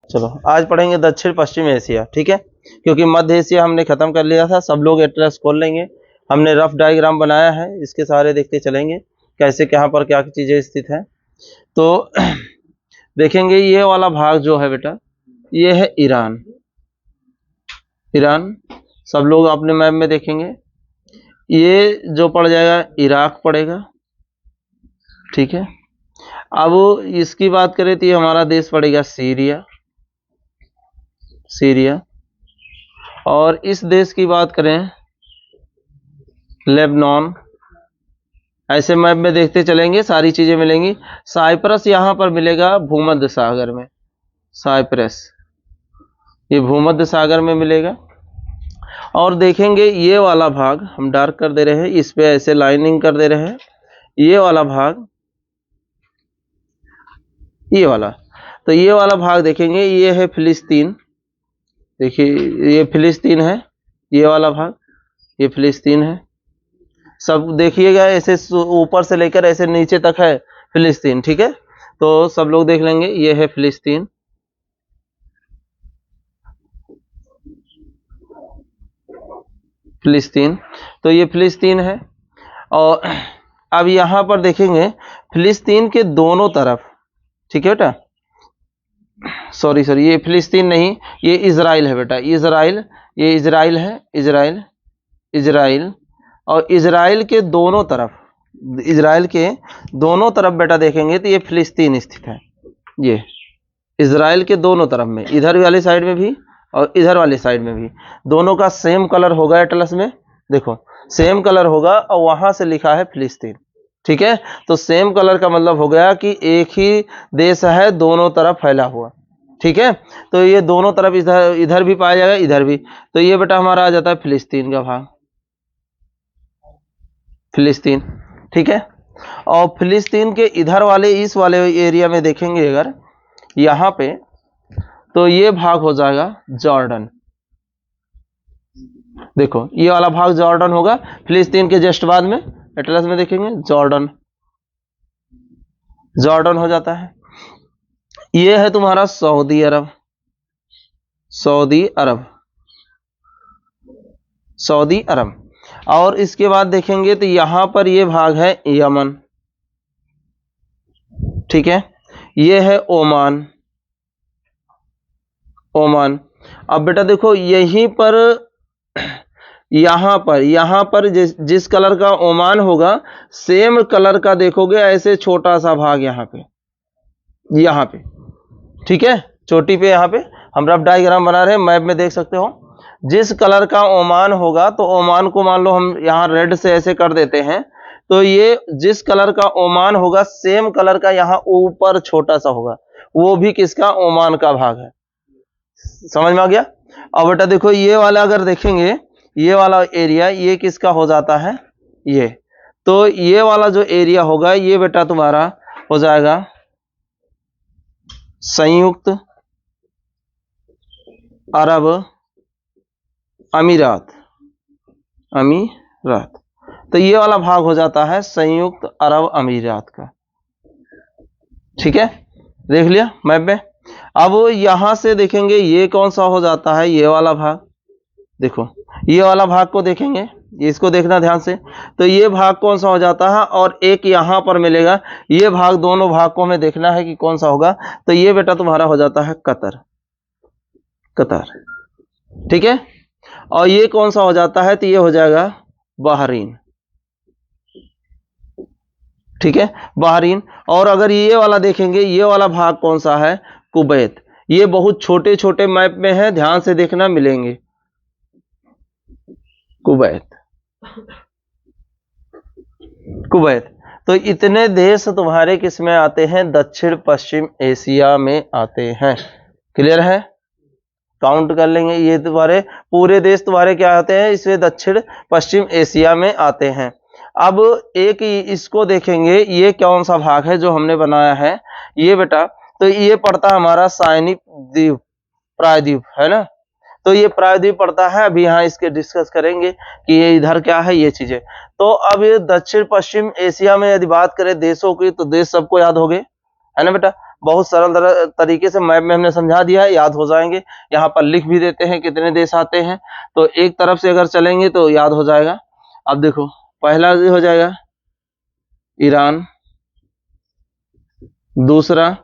चलो आज पढ़ेंगे दक्षिण पश्चिम एशिया, ठीक है, क्योंकि मध्य एशिया हमने खत्म कर लिया था। सब लोग एटलस खोल लेंगे, हमने रफ डायग्राम बनाया है, इसके सहारे देखते चलेंगे कैसे कहाँ पर क्या चीजें स्थित हैं। तो देखेंगे ये वाला भाग जो है बेटा, ये है ईरान। ईरान सब लोग अपने मैप में देखेंगे, ये जो पड़ जाएगा इराक पड़ेगा, ठीक है। अब इसकी बात करें तो ये हमारा देश पड़ेगा सीरिया, सीरिया। और इस देश की बात करें लेबनान। ऐसे मैप में देखते चलेंगे, सारी चीजें मिलेंगी। साइप्रस यहां पर मिलेगा भूमध्य सागर में, साइप्रस ये भूमध्य सागर में मिलेगा। और देखेंगे ये वाला भाग हम डार्क कर दे रहे हैं, इस पे ऐसे लाइनिंग कर दे रहे हैं। ये वाला भाग, ये वाला, तो ये वाला भाग देखेंगे, ये है फिलिस्तीन। देखिए ये फिलिस्तीन है, ये वाला भाग ये फिलिस्तीन है। सब देखिएगा ऐसे ऊपर से लेकर ऐसे नीचे तक है फिलिस्तीन, ठीक है। तो सब लोग देख लेंगे, ये है फिलिस्तीन, फिलिस्तीन। तो ये फिलिस्तीन है। और अब यहां पर देखेंगे फिलिस्तीन के दोनों तरफ, ठीक है बेटा, सॉरी ये फिलिस्तीन नहीं, ये इजराइल है बेटा, इजराइल, ये इजराइल है, इजराइल, इजराइल। और इजराइल के दोनों तरफ, इजराइल के दोनों तरफ बेटा देखेंगे तो ये फिलिस्तीन स्थित है। ये इजराइल के दोनों तरफ में, इधर वाली साइड में भी और इधर वाली साइड में भी, दोनों का सेम कलर होगा एटलस में, देखो सेम कलर होगा। और वहां से लिखा है फिलिस्तीन, ठीक है। तो सेम कलर का मतलब हो गया कि एक ही देश है, दोनों तरफ फैला हुआ, ठीक है। तो ये दोनों तरफ इधर इधर भी पाया जाएगा, इधर भी। तो ये बेटा हमारा आ जाता है फिलिस्तीन का भाग, फिलिस्तीन, ठीक है। और फिलिस्तीन के इधर वाले इस वाले एरिया में देखेंगे अगर यहां पे, तो ये भाग हो जाएगा जॉर्डन। देखो ये वाला भाग जॉर्डन होगा, फिलिस्तीन के जस्ट बाद में एटलस में देखेंगे जॉर्डन, जॉर्डन हो जाता है। ये है तुम्हारा सऊदी अरब, सऊदी अरब, सऊदी अरब। और इसके बाद देखेंगे तो यहां पर ये भाग है यमन, ठीक है। ये है ओमान, ओमान। अब बेटा देखो यहीं पर, यहां पर जिस कलर का ओमान होगा, सेम कलर का देखोगे ऐसे छोटा सा भाग यहां पे, ठीक है। चोटी पे यहां पे हम रफ डायग्राम बना रहे हैं, मैप में देख सकते हो। जिस कलर का ओमान होगा, तो ओमान को मान लो हम यहां रेड से ऐसे कर देते हैं, तो ये जिस कलर का ओमान होगा, सेम कलर का यहां ऊपर छोटा सा होगा, वो भी किसका, ओमान का भाग है। समझ में आ गया। अब बेटा देखो ये वाला अगर देखेंगे, ये वाला एरिया ये किसका हो जाता है, ये। तो ये वाला जो एरिया होगा, ये बेटा तुम्हारा हो जाएगा संयुक्त अरब अमीरात, अमीरात। तो ये वाला भाग हो जाता है संयुक्त अरब अमीरात का, ठीक है। देख लिया मैप में। अब यहां से देखेंगे ये कौन सा हो जाता है, ये वाला भाग। देखो ये वाला भाग को देखेंगे, इसको देखना ध्यान से। तो ये भाग कौन सा हो जाता है, और एक यहां पर मिलेगा, ये भाग, दोनों भाग को हमें देखना है कि कौन सा होगा। तो ये बेटा तुम्हारा हो जाता है कतर, कतर, ठीक है। और ये कौन सा हो जाता है, तो ये हो जाएगा बहरीन, ठीक है, बहरीन। और अगर ये वाला देखेंगे, ये वाला भाग कौन सा है, कुवैत। ये बहुत छोटे छोटे मैप में है, ध्यान से देखना, मिलेंगे कुवैत, कुवैत। तो इतने देश तुम्हारे किस में आते हैं, दक्षिण पश्चिम एशिया में आते हैं। क्लियर है, काउंट कर लेंगे, ये तुम्हारे पूरे देश तुम्हारे क्या आते हैं, इसमें दक्षिण पश्चिम एशिया में आते हैं। अब एक इसको देखेंगे, ये कौन सा भाग है जो हमने बनाया है, ये बेटा, तो ये पड़ता है हमारा साइनिक द्वीप, प्रायद्वीप है ना। तो ये प्रायद्वीप पड़ता है, अभी यहाँ इसके डिस्कस करेंगे कि ये इधर क्या है, ये चीजें। तो अब ये दक्षिण पश्चिम एशिया में यदि बात करें देशों की, तो देश सबको याद हो गए, है ना बेटा। बहुत सरल तरीके से मैप में हमने समझा दिया है, याद हो जाएंगे। यहाँ पर लिख भी देते हैं कितने देश आते हैं, तो एक तरफ से अगर चलेंगे तो याद हो जाएगा। अब देखो पहला हो जाएगा ईरान, दूसरा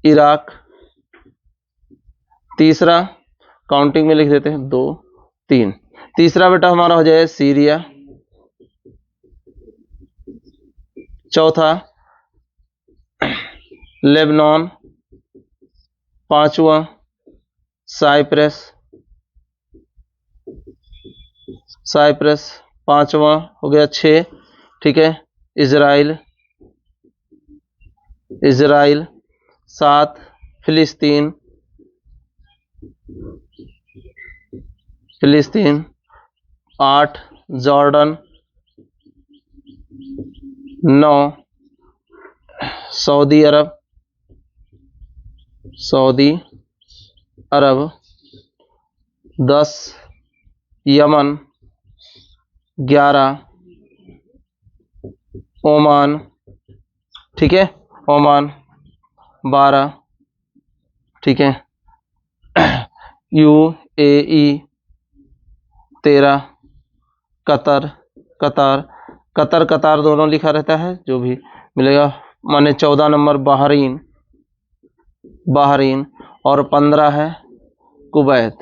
इराक, तीसरा काउंटिंग में लिख देते हैं 2 3, तीसरा बेटा हमारा हो जाए सीरिया, चौथा लेबनान, पांचवा साइप्रस, पांचवा हो गया 6, ठीक है। इजराइल, 7 फिलिस्तीन, 8 जॉर्डन, 9 सऊदी अरब, 10 यमन, 11 ओमान, ठीक है, ओमान, 12 ठीक है UAE, 13 कतर दोनों लिखा रहता है जो भी मिलेगा, माने 14 नंबर बहरीन और 15 है कुवैत।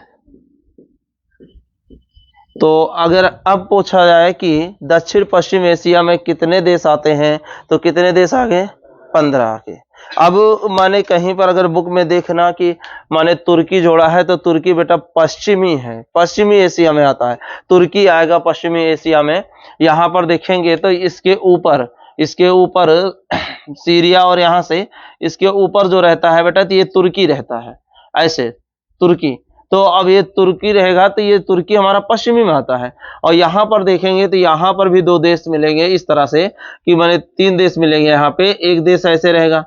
तो अगर अब पूछा जाए कि दक्षिण पश्चिम एशिया में कितने देश आते हैं, तो कितने देश आ गए? 15 आ गए। अब माने कहीं पर अगर बुक में देखना कि माने तुर्की जोड़ा है, तो तुर्की बेटा पश्चिमी है, पश्चिमी एशिया में आता है, तुर्की आएगा पश्चिमी एशिया में। यहाँ पर देखेंगे तो इसके ऊपर सीरिया और यहाँ से इसके ऊपर जो रहता है बेटा, तो ये तुर्की रहता है, ऐसे तुर्की। तो अब ये तुर्की रहेगा तो ये तुर्की हमारा पश्चिमी में आता है। और यहाँ पर देखेंगे तो यहाँ पर भी 2 देश मिलेंगे इस तरह से कि माने 3 देश मिलेंगे यहाँ पे। एक देश ऐसे रहेगा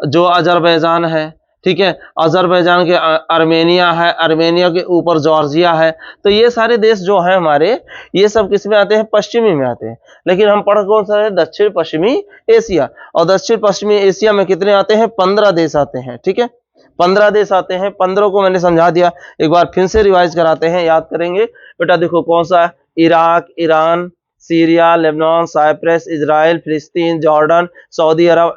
जो अजरबैजान है, ठीक है, अजरबैजान के आर्मेनिया है, आर्मेनिया के ऊपर जॉर्जिया है। तो ये सारे देश जो है हमारे, ये सब किस में आते हैं? पश्चिमी में आते हैं। लेकिन हम पढ़ कौन सा है? दक्षिण पश्चिमी एशिया। और दक्षिण पश्चिमी एशिया में कितने आते हैं? 15 देश आते हैं, ठीक है, 15 देश आते हैं। 15 को मैंने समझा दिया, एक बार फिर से रिवाइज कराते हैं, याद करेंगे बेटा। देखो कौन सा? Iraq, Iran, Syria, Lebanon, Cyprus, Israel, Palestine, Jordan, Saudi Arabia,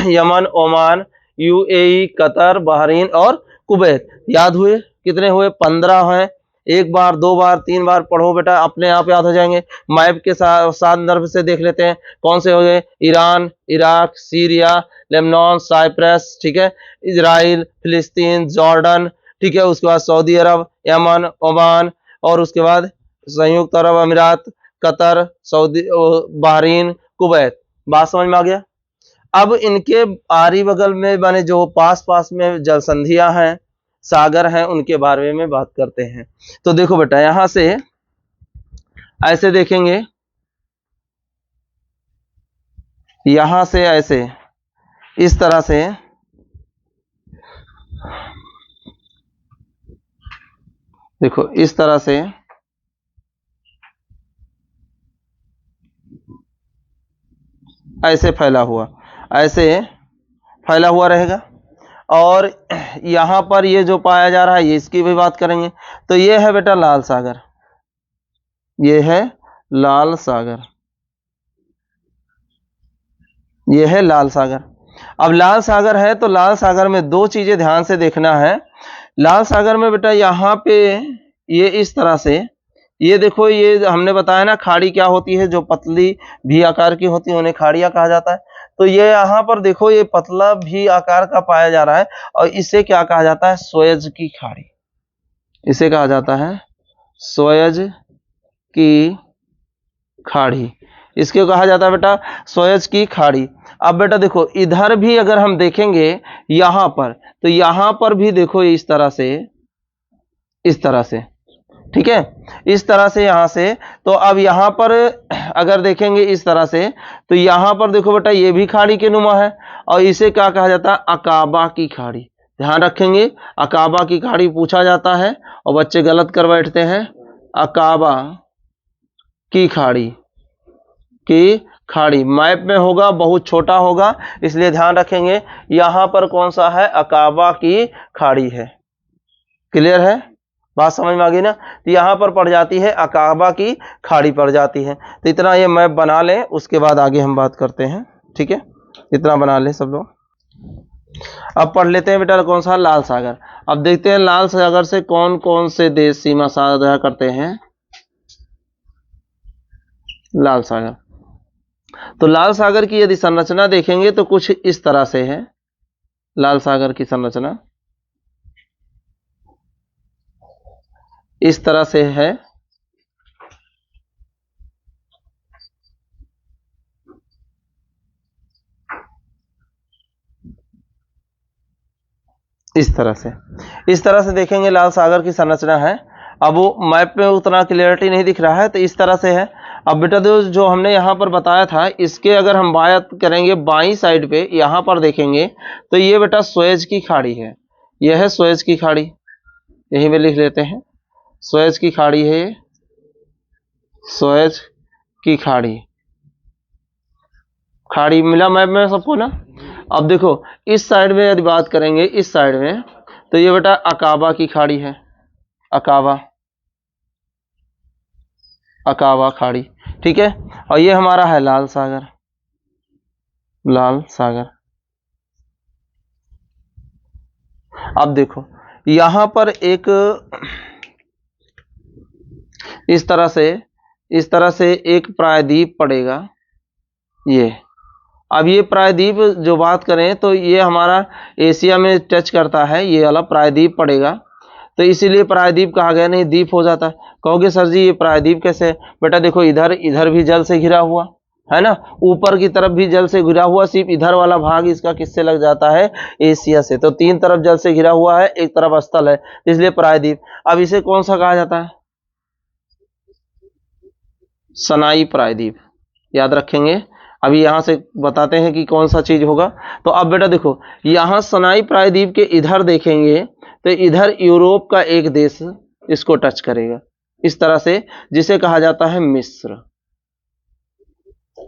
Yemen, Oman, UAE, Qatar, Bahrain और कुवैत। याद हुए? कितने हुए? 15 हैं। एक बार, 2 बार, 3 बार पढ़ो बेटा, अपने आप याद हो जाएंगे। मैप के संदर्भ से देख लेते हैं कौन से हो गए? Iran, Iraq, Syria, Lebanon, Cyprus, ठीक है, इजराइल, फिलिस्तीन, जॉर्डन, ठीक है, उसके बाद सऊदी अरब, यमन, ओमान, और उसके बाद संयुक्त अरब अमीरात, कतर, सऊदी, बहरीन, कुवैत। बात समझ में आ गया? अब इनके आरी बगल में माने जो पास में जल संधियां हैं, सागर हैं, उनके बारे में बात करते हैं। तो देखो बेटा, यहां से ऐसे देखेंगे, यहां से ऐसे इस तरह से, देखो इस तरह से ऐसे फैला हुआ रहेगा। और यहां पर ये जो पाया जा रहा है, ये इसकी भी बात करेंगे। तो ये है बेटा लाल सागर, ये है लाल सागर, ये है लाल सागर। अब लाल सागर है तो लाल सागर में 2 चीजें ध्यान से देखना है। लाल सागर में बेटा यहाँ पे ये इस तरह से, ये देखो, ये हमने बताया ना खाड़ी क्या होती है, जो पतली भी आकार की होती है उन्हें खाड़ियां कहा जाता है। तो ये यहाँ पर देखो, ये पतला भी आकार का पाया जा रहा है, और इसे क्या कहा जाता है? सुएज की खाड़ी। इसे कहा जाता है सुएज की खाड़ी, इसको कहा जाता है बेटा सुएज की खाड़ी। अब बेटा देखो, इधर भी अगर हम देखेंगे यहां पर, तो यहां पर भी देखो इस तरह से, ठीक है, इस तरह से, यहां से। तो अब यहां पर अगर देखेंगे इस तरह से, तो यहां पर देखो बेटा, ये भी खाड़ी के नुमा है, और इसे क्या कहा जाता है? अकाबा की खाड़ी। ध्यान रखेंगे, अकाबा की खाड़ी पूछा जाता है और बच्चे गलत कर बैठते हैं। अकाबा की खाड़ी मैप में होगा, बहुत छोटा होगा, इसलिए ध्यान रखेंगे यहां पर कौन सा है, अकाबा की खाड़ी है। क्लियर है, बात समझ में आ गई ना। तो यहां पर पड़ जाती है, अकाबा की खाड़ी पड़ जाती है। तो इतना ये मैप बना लें, उसके बाद आगे हम बात करते हैं। ठीक है, इतना बना लें सब लोग। अब पढ़ लेते हैं बेटा कौन सा, लाल सागर। अब देखते हैं लाल सागर से कौन कौन से देश सीमा साझा करते हैं। लाल सागर, तो लाल सागर की यदि संरचना देखेंगे तो कुछ इस तरह से है। लाल सागर की संरचना इस तरह से है। इस तरह से देखेंगे लाल सागर की संरचना है। अब वो मैप में उतना क्लियरिटी नहीं दिख रहा है, तो इस तरह से है। अब बेटा जो हमने यहाँ पर बताया था, इसके अगर हम बात करेंगे बाईं साइड पे, यहाँ पर देखेंगे तो ये बेटा सुएज की खाड़ी है। यह है सुएज की खाड़ी, यहीं पे लिख लेते हैं, सुएज की खाड़ी है ये, सुएज की खाड़ी। खाड़ी मिला मैप में सबको ना। अब देखो इस साइड में यदि बात करेंगे, इस साइड में, तो ये बेटा अकाबा की खाड़ी है, अकाबा खाड़ी। ठीक है, और ये हमारा है लाल सागर, लाल सागर। अब देखो यहां पर एक इस तरह से एक प्रायद्वीप पड़ेगा ये। अब ये प्रायद्वीप जो बात करें तो ये हमारा एशिया में टच करता है, ये वाला प्रायद्वीप पड़ेगा, तो इसीलिए प्रायद्वीप कहा गया, नहीं द्वीप हो जाता। कहोगे सर जी ये प्रायद्वीप कैसे है? बेटा देखो इधर भी जल से घिरा हुआ है ना, ऊपर की तरफ भी जल से घिरा हुआ, सिर्फ इधर वाला भाग इसका किससे लग जाता है, एशिया से। तो तीन तरफ जल से घिरा हुआ है, एक तरफ स्थल है, इसलिए प्रायद्वीप। अब इसे कौन सा कहा जाता है, सनाई प्रायद्वीप, याद रखेंगे। अभी यहां से बताते हैं कि कौन सा चीज होगा। तो अब बेटा देखो यहां सनाई प्रायद्वीप के इधर देखेंगे तो इधर यूरोप का एक देश इसको टच करेगा इस तरह से, जिसे कहा जाता है मिस्र,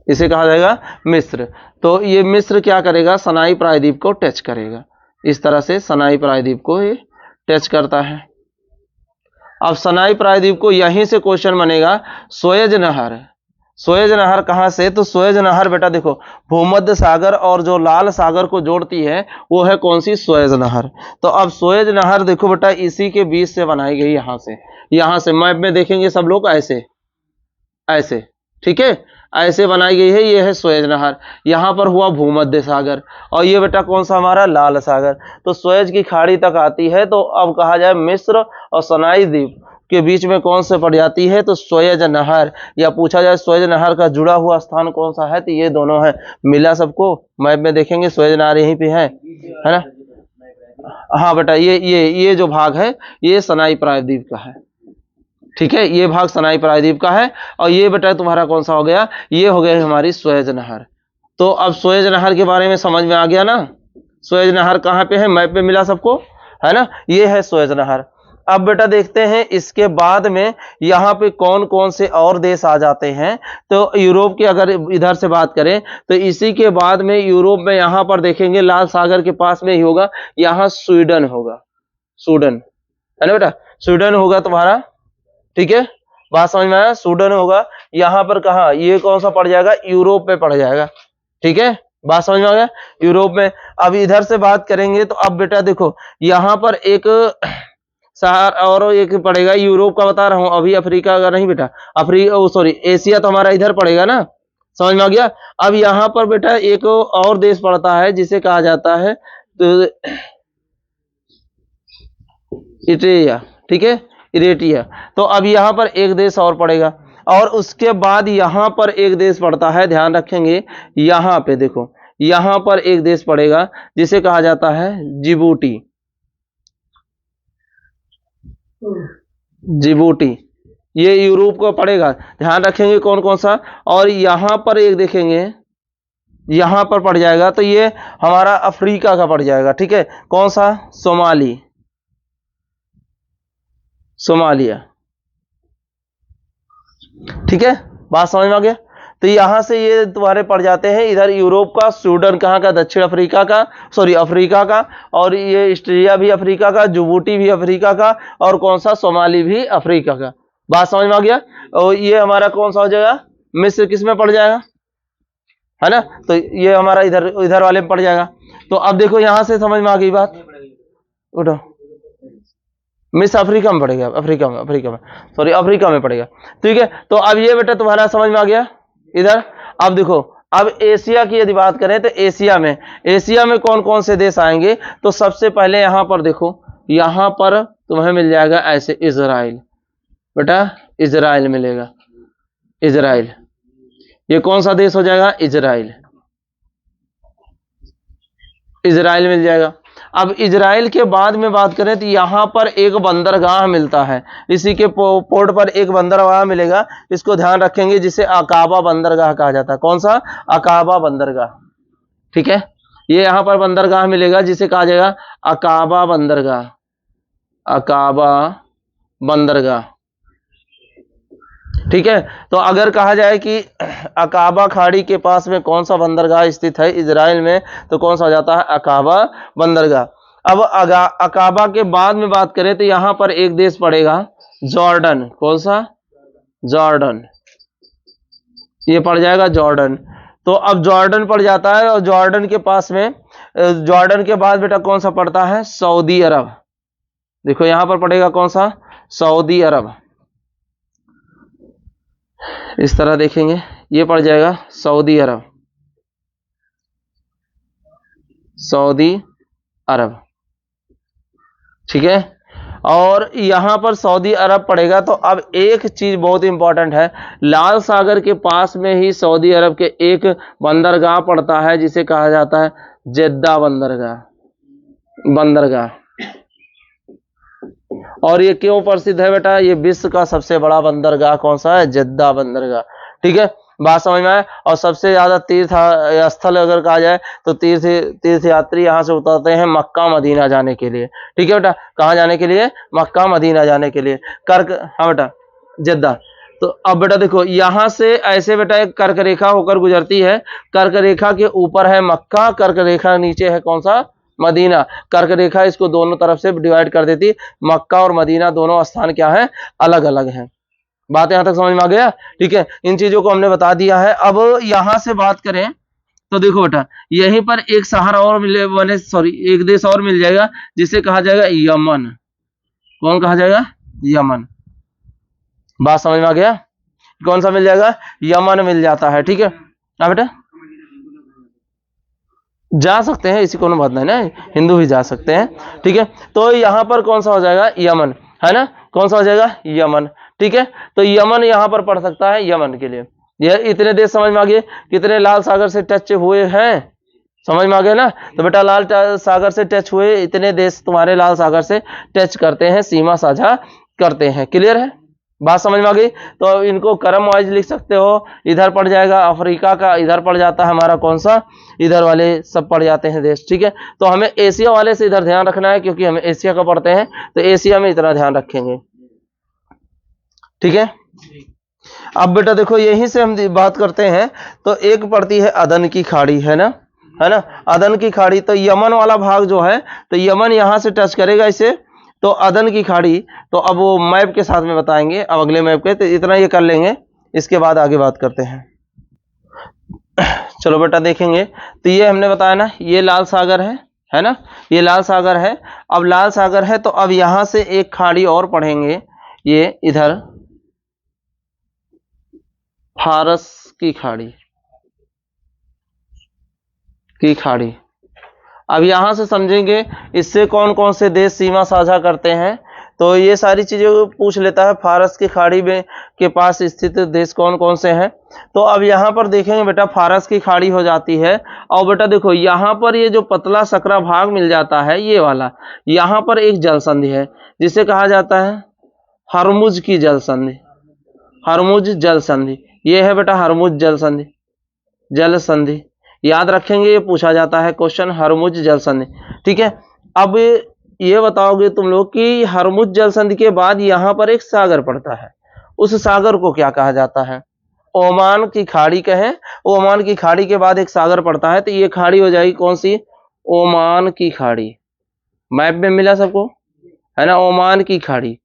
इसे कहा जाएगा मिस्र। तो ये मिस्र क्या करेगा, सनाई प्रायद्वीप को टच करेगा, इस तरह से सनाई प्रायद्वीप को ये टच करता है। अब सनाई प्रायद्वीप को यहीं से क्वेश्चन बनेगा, सुएज नहर, सुएज नहर कहां से, तो सुएज नहर बेटा देखो भूमध्य सागर और जो लाल सागर को जोड़ती है वो है कौन सी, सुएज नहर। तो अब सुएज नहर देखो बेटा इसी के बीच से बनाई गई, यहां से मैप में देखेंगे सब लोग ऐसे ऐसे, ठीक है, ऐसे बनाई गई है। ये है सुएज नहर, यहां पर हुआ भूमध्य सागर, और ये बेटा कौन सा हमारा, लाल सागर। तो सुएज की खाड़ी तक आती है। तो अब कहा जाए मिस्र और सनाई द्वीप के बीच में कौन से पड़ जाती है, तो सुएज नहर। या पूछा जाए सुएज नहर का जुड़ा हुआ स्थान कौन सा है, तो ये दोनों है। मिला सबको, मैप में देखेंगे सुएज नहर यहीं पे है ना। हाँ बेटा ये जो भाग है ये सनाई प्रायद्वीप का है, ठीक है, ये भाग सनाई प्रायद्वीप का है। और ये बेटा तुम्हारा कौन सा हो गया, ये हो गया हमारी सुएज नहर। तो अब सुएज नहर के बारे में समझ में आ गया ना, सुएज नहर कहाँ पे है, मैप पे मिला सबको, है ना, ये है सुएज नहर। अब बेटा देखते हैं इसके बाद में यहाँ पे कौन कौन से और देश आ जाते हैं। तो यूरोप के अगर इधर से बात करें तो इसी के बाद में यूरोप में यहाँ पर देखेंगे लाल सागर के पास में ही होगा, यहाँ स्वीडन होगा, स्वीडन है ना बेटा, स्वीडन होगा तुम्हारा, ठीक है, बात समझ में आया, स्वीडन होगा। यहाँ पर कहा, ये कौन सा पड़ जाएगा, यूरोप में पड़ जाएगा, ठीक है, बात समझ में आ गया, यूरोप में। अब इधर से बात करेंगे तो अब बेटा देखो यहाँ पर एक शहर और एक पड़ेगा, यूरोप का बता रहा हूं, अभी अफ्रीका का नहीं बेटा, सॉरी एशिया तो हमारा इधर पड़ेगा ना, समझ में आ गया। अब यहाँ पर बेटा एक और देश पड़ता है जिसे कहा जाता है तो इटेरिया, ठीक है, इरेटिया। तो अब यहाँ पर एक देश और पड़ेगा, और उसके बाद यहाँ पर एक देश पड़ता है, ध्यान रखेंगे, यहाँ पे देखो यहाँ पर एक देश पड़ेगा जिसे कहा जाता है जिबूटी, जिबूटी, ये यूरोप का पड़ेगा, ध्यान रखेंगे कौन कौन सा। और यहाँ पर एक देखेंगे, यहाँ पर पड़ जाएगा, तो ये हमारा अफ्रीका का पड़ जाएगा, ठीक है, कौन सा, सोमालिया, ठीक है, बात समझ में आ गया। तो यहाँ से ये तुम्हारे पड़ जाते हैं इधर यूरोप का, स्वीडन कहाँ का, दक्षिण अफ्रीका का, सॉरी अफ्रीका का, और ये ऑस्ट्रेलिया भी अफ्रीका का, जिबूटी भी अफ्रीका का, और कौन सा, सोमाली भी अफ्रीका का। बात समझ में आ गया। और ये हमारा कौन सा हो जाएगा, मिस्र किस में पड़ जाएगा, है ना, तो ये हमारा इधर इधर वाले में पड़ जाएगा। तो अब देखो यहां से समझ में आ गई बात, उठो, मिस अफ्रीका में पड़ेगा, अफ्रीका में सॉरी अफ्रीका में पड़ेगा, ठीक है। तो अब ये बेटा तुम्हारा समझ में आ गया इधर। अब देखो, अब एशिया की यदि बात करें तो एशिया में कौन कौन से देश आएंगे, तो सबसे पहले यहां पर देखो, यहां पर तुम्हें मिल जाएगा ऐसे इजराइल, बेटा इजराइल मिलेगा, इजराइल, ये कौन सा देश हो जाएगा, इजराइल, इजराइल मिल जाएगा। अब इजराइल के बाद में बात करें तो यहां पर एक बंदरगाह मिलता है, इसी के पोर्ट पर एक बंदरगाह मिलेगा, इसको ध्यान रखेंगे, जिसे अकाबा बंदरगाह कहा जाता है। कौन सा, अकाबा बंदरगाह, ठीक है। ये यहां पर बंदरगाह मिलेगा जिसे कहा जाएगा अकाबा बंदरगाह, अकाबा बंदरगाह, ठीक है। तो अगर कहा जाए कि अकाबा खाड़ी के पास में कौन सा बंदरगाह स्थित है इजराइल में, तो कौन सा हो जाता है, अकाबा बंदरगाह। अब अकाबा के बाद में बात करें तो यहां पर एक देश पड़ेगा जॉर्डन, कौन सा, जॉर्डन, ये पड़ जाएगा जॉर्डन। तो अब जॉर्डन पड़ जाता है, और जॉर्डन के पास में, जॉर्डन के बाद बेटा कौन सा पड़ता है, सऊदी अरब, देखो यहां पर पड़ेगा कौन सा, सऊदी अरब, इस तरह देखेंगे, ये पड़ जाएगा सऊदी अरब, सऊदी अरब, ठीक है। और यहां पर सऊदी अरब पड़ेगा। तो अब एक चीज बहुत इंपॉर्टेंट है, लाल सागर के पास में ही सऊदी अरब के एक बंदरगाह पड़ता है जिसे कहा जाता है जेद्दा बंदरगाह। और ये क्यों प्रसिद्ध है बेटा, ये विश्व का सबसे बड़ा बंदरगाह कौन सा है, जेद्दा बंदरगाह, ठीक है। बात समझ में आए। और सबसे ज्यादा तीर्थ स्थल अगर कहा जाए तो तीर्थ यात्री यहाँ से उतरते हैं मक्का मदीना जाने के लिए, ठीक है बेटा। कहाँ जाने के लिए, मक्का मदीना जाने के लिए, हाँ बेटा, जेद्दा। तो अब बेटा देखो, यहां से ऐसे बेटा एक कर्क रेखा होकर गुजरती है, कर्क रेखा के ऊपर है मक्का, कर्क रेखा नीचे है कौन सा, मदीना। कर्क रेखा इसको दोनों तरफ से डिवाइड कर देती, मक्का और मदीना दोनों स्थान क्या है, अलग अलग हैं। बात यहां तक समझ में आ गया, ठीक है। इन चीजों को हमने बता दिया है। अब यहां से बात करें तो देखो बेटा, यहीं पर एक शहर और मिले, सॉरी एक देश और मिल जाएगा जिसे कहा जाएगा यमन। कौन कहा जाएगा, यमन। बात समझ में आ गया, कौन सा मिल जाएगा, यमन मिल जाता है, ठीक है। हाँ बेटा, जा सकते हैं, इसी को बात नहीं ना, हिंदू ही जा सकते हैं, ठीक है। तो यहां पर कौन सा हो जाएगा, यमन, है ना, कौन सा हो जाएगा, यमन, ठीक है। तो यमन यहां पर पड़ सकता है, यमन के लिए। यह इतने देश समझ में आ गए, कितने लाल सागर से टच हुए हैं, समझ में आ गया ना। तो बेटा लाल सागर से टच हुए इतने देश तुम्हारे लाल सागर से टच करते हैं, सीमा साझा करते हैं, क्लियर है, बात समझ में आ गई। तो इनको क्रम वाइज लिख सकते हो, इधर पड़ जाएगा अफ्रीका का, इधर पड़ जाता है हमारा कौन सा, इधर वाले सब पड़ जाते हैं देश, ठीक है। तो हमें एशिया वाले से इधर ध्यान रखना है, क्योंकि हमें एशिया का पढ़ते हैं, तो एशिया में इतना ध्यान रखेंगे, ठीक है। अब बेटा देखो, यहीं से हम बात करते हैं तो एक पड़ती है अदन की खाड़ी, है ना, अदन की खाड़ी। तो यमन वाला भाग जो है, तो यमन यहां से टच करेगा इसे, तो अदन की खाड़ी। तो अब वो मैप के साथ में बताएंगे, अब अगले मैप के, तो इतना ये कर लेंगे, इसके बाद आगे बात करते हैं। चलो बेटा देखेंगे, तो ये हमने बताया ना, ये लाल सागर है ना, ये लाल सागर है। अब लाल सागर है तो अब यहां से एक खाड़ी और पढ़ेंगे, ये इधर फारस की खाड़ी। अब यहां से समझेंगे इससे कौन कौन से देश सीमा साझा करते हैं, तो ये सारी चीजें पूछ लेता है। फारस की खाड़ी में के पास स्थित देश कौन कौन से हैं, तो अब यहां पर देखेंगे बेटा, फारस की खाड़ी हो जाती है। और बेटा देखो, यहां पर ये जो पतला सकरा भाग मिल जाता है, ये वाला, यहां पर एक जल संधि है जिसे कहा जाता है हरमुज की जल संधि, हरमुज जल संधि। ये है बेटा हरमुज जल संधि, याद रखेंगे, ये पूछा जाता है क्वेश्चन, हरमुज जल संधि, ठीक है। अब ये बताओगे तुम लोग कि हरमुज जल संधि के बाद यहां पर एक सागर पड़ता है, उस सागर को क्या कहा जाता है, ओमान की खाड़ी कहें, ओमान की खाड़ी के बाद एक सागर पड़ता है, तो ये खाड़ी हो जाएगी कौन सी? ओमान की खाड़ी। मैप में मिला सबको, है ना, ओमान की खाड़ी।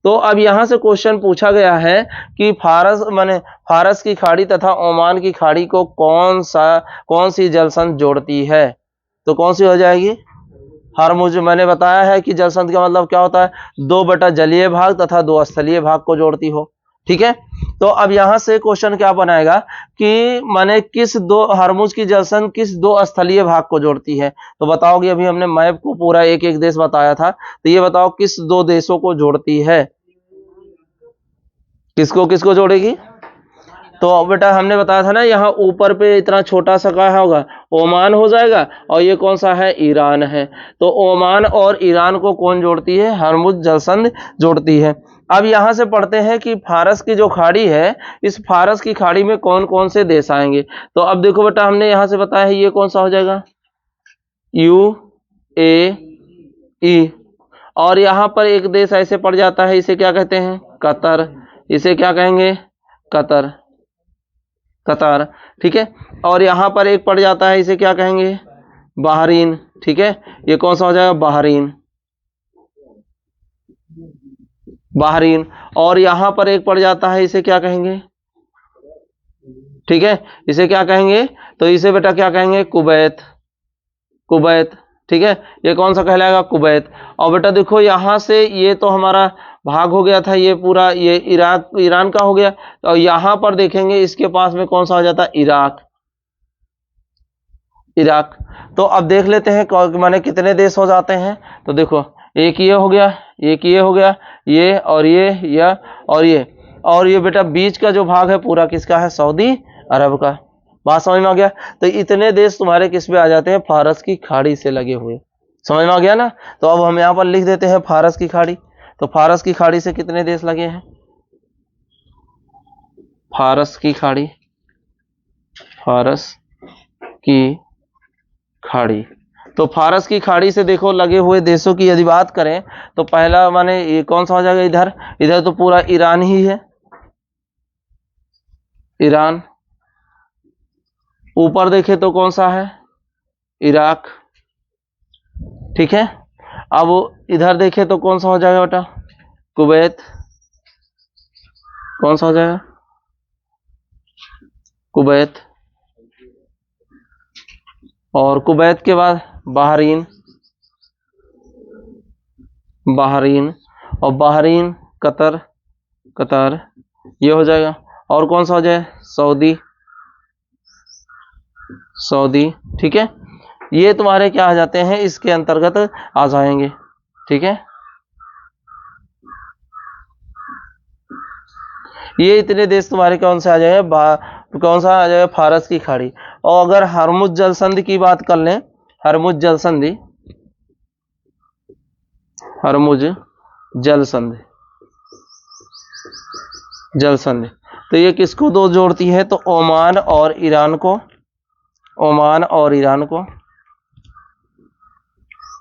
तो अब यहां से क्वेश्चन पूछा गया है कि फारस की खाड़ी तथा ओमान की खाड़ी को कौन सी जलसंधि जोड़ती है? तो कौन सी हो जाएगी? हरमुज। मैंने बताया है कि जलसंधि का मतलब क्या होता है? 2 जलीय भाग तथा 2 स्थलीय भाग को जोड़ती हो। ठीक है, तो अब यहां से क्वेश्चन क्या बनाएगा कि माने हरमुज की जलसंधि किस 2 स्थलीय भाग को जोड़ती है? तो बताओगे, अभी हमने मैप को पूरा एक एक देश बताया था, तो ये बताओ किस 2 देशों को जोड़ती है? किसको किसको जोड़ेगी? तो बेटा हमने बताया था ना, यहाँ ऊपर पे इतना छोटा सा क्या होगा? ओमान हो जाएगा, और ये कौन सा है? ईरान है। तो ओमान और ईरान को कौन जोड़ती है? हरमुज जलसंधि जोड़ती है। अब यहां से पढ़ते हैं कि फारस की जो खाड़ी है, इस फारस की खाड़ी में कौन कौन से देश आएंगे। तो अब देखो बेटा, हमने यहां से बताया है, ये कौन सा हो जाएगा? UAE। और यहां पर एक देश ऐसे पड़ जाता है, इसे क्या कहते हैं? कतर। इसे क्या कहेंगे? कतर, कतार। ठीक है, और यहां पर एक पड़ जाता है, इसे क्या कहेंगे? बहरीन। ठीक है, ये कौन सा हो जाएगा? Bahrain, Bahrain. और यहां पर एक पड़ जाता है, इसे क्या कहेंगे? ठीक है, इसे क्या कहेंगे? तो इसे बेटा क्या कहेंगे? Kuwait, Kuwait. ठीक है, ये कौन सा कहलाएगा? कुवैत। और बेटा देखो, यहां से ये तो हमारा भाग हो गया था, ये पूरा ये इराक ईरान का हो गया। और यहां पर देखेंगे, इसके पास में कौन सा हो जाता है? Iraq, Iraq. तो अब देख लेते हैं माने कितने देश हो जाते हैं। तो देखो, एक ये हो गया, एक ये हो गया, ये और ये और ये बेटा बीच का जो भाग है पूरा किसका है? सऊदी अरब का। बात समझ में आ गया? तो इतने देश तुम्हारे किस पे आ जाते हैं? फारस की खाड़ी से लगे हुए। समझ में आ गया ना? तो अब हम यहाँ पर लिख देते हैं फारस की खाड़ी। तो फारस की खाड़ी से कितने देश लगे हैं? फारस की खाड़ी, फारस की खाड़ी। तो फारस की खाड़ी से देखो लगे हुए देशों की यदि बात करें, तो पहला माने ये कौन सा हो जाएगा? इधर इधर तो पूरा ईरान ही है, ईरान। ऊपर देखे तो कौन सा है? इराक। ठीक है, अब इधर देखे तो कौन सा हो जाएगा बेटा? कुवैत। कौन सा हो जाएगा? कुवैत। और कुवैत के बाद बहरीन, बहरीन। और बहरीन, कतर, कतर, ये हो जाएगा। और कौन सा हो जाए? Saudi, Saudi. ठीक है, ये तुम्हारे क्या आ जाते हैं? इसके अंतर्गत आ जाएंगे। ठीक है, ये इतने देश तुम्हारे कौन से आ जाएगा? कौन सा आ जाएगा? फारस की खाड़ी। और अगर हरमुज जलसंधि की बात कर लें, हरमुज जलसंधि, हरमुज जलसंधि, जलसंधि, तो ये किसको दो जोड़ती है? तो ओमान और ईरान को, ओमान और ईरान को,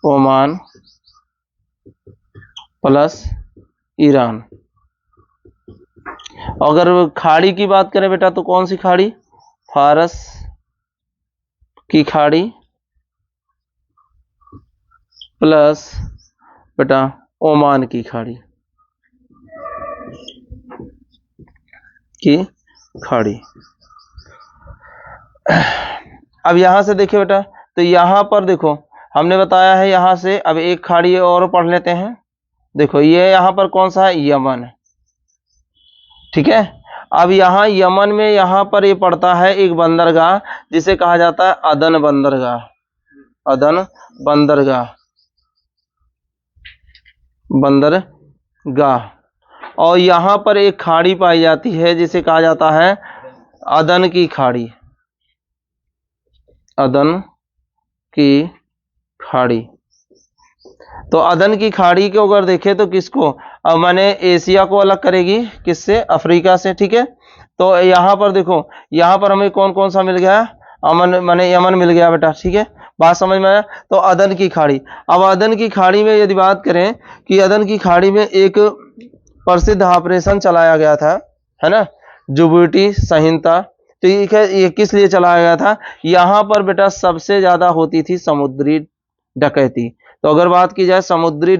ओमान प्लस ईरान। अगर खाड़ी की बात करें बेटा, तो कौन सी खाड़ी? फारस की खाड़ी प्लस बेटा ओमान की खाड़ी, की खाड़ी। अब यहां से देखिए बेटा, तो यहां पर देखो हमने बताया है, यहां से अब एक खाड़ी और पढ़ लेते हैं। देखो ये यहां पर कौन सा है? यमन। ठीक है, अब यहां यमन में यहां पर ये पड़ता है एक बंदरगाह, जिसे कहा जाता है अदन बंदरगाह, अदन बंदरगाह, बंदरगाह। और यहां पर एक खाड़ी पाई जाती है, जिसे कहा जाता है अदन की खाड़ी, अदन की खाड़ी। तो अदन की खाड़ी को अगर देखें तो किसको? अब मैंने एशिया को अलग करेगी, किससे? अफ्रीका से। ठीक है, तो यहां पर देखो, यहां पर हमें कौन कौन सा मिल गया? अमन माने यमन मिल गया बेटा। ठीक है, बात समझ में आया? तो अदन की खाड़ी। अब अदन की खाड़ी में यदि बात करें कि अदन की खाड़ी में एक प्रसिद्ध ऑपरेशन चलाया गया था, है ना, जुबूटी संहिता। तो ये किस लिए चलाया गया था? यहाँ पर बेटा सबसे ज्यादा होती थी समुद्री डकैती। तो अगर बात की जाए समुद्री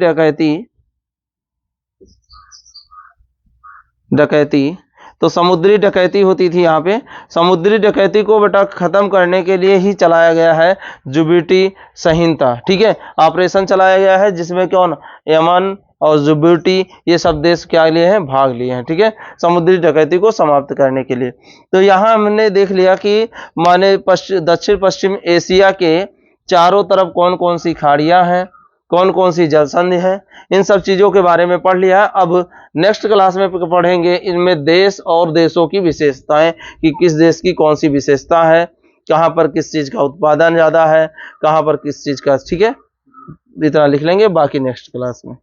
डकैती तो समुद्री डकैती होती थी यहाँ पे। समुद्री डकैती को बेटा खत्म करने के लिए ही चलाया गया है जुबूटी संहिता। ठीक है, ऑपरेशन चलाया गया है जिसमें कौन, यमन और जिबूटी ये सब देश क्या लिए हैं, भाग लिए हैं। ठीक है, समुद्री डकैती को समाप्त करने के लिए। तो यहाँ हमने देख लिया कि माने दक्षिण पश्चिम एशिया के चारों तरफ कौन कौन सी खाड़ियां हैं, कौन कौन सी जलसंधि हैं, इन सब चीजों के बारे में पढ़ लिया। अब नेक्स्ट क्लास में पढ़ेंगे इनमें देश और देशों की विशेषताएं, कि किस देश की कौन सी विशेषता है, कहाँ पर किस चीज का उत्पादन ज्यादा है, कहाँ पर किस चीज का। ठीक है, इतना लिख लेंगे, बाकी नेक्स्ट क्लास में।